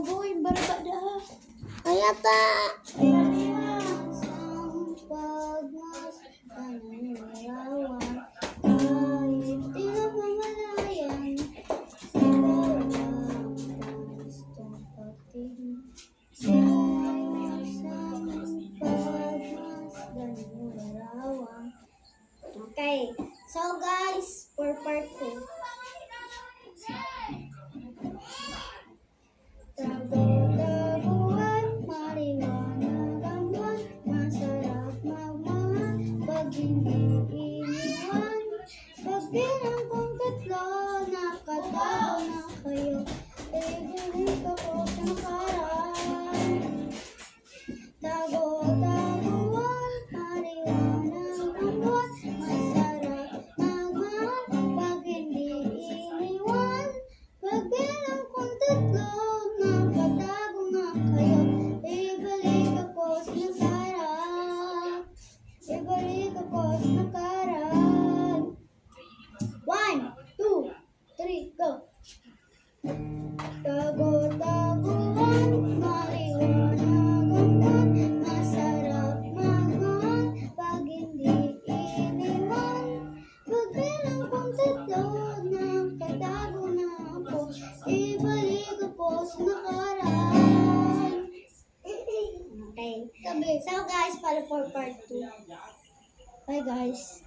Magoy, baraba da. Kaya ta. Isang pagmas kanarawan, kahit di na mamalayan, ikaw ang gustong pagtingin. Isang pagmas kanarawan. Okay, so guys, for part 2. Tago-taguan, maliwanag ang buwan, masarap magmahal, pag hindi iniwan. Pagbilang kong tatlo, nakatago na kayo, ibalik ako sa nakaraan. Tago-taguan, maliwanag ang buwan, masarap magmahal, pag hindi iniwan. Pagbilang kong tatlo, nakatago na kayo, ibalik ako sa nakaraan. Ibalik ako sa nakaraan. 1, 2, 3, go! Tago-taguan, maliwanag ang buwan, masarap magmahal, pag hindi iniwan. Pagbilang kong tatlo, nakatago na ako, ibalik ako sa nakaraan. Okay. So guys, follow for part 2. Bye guys.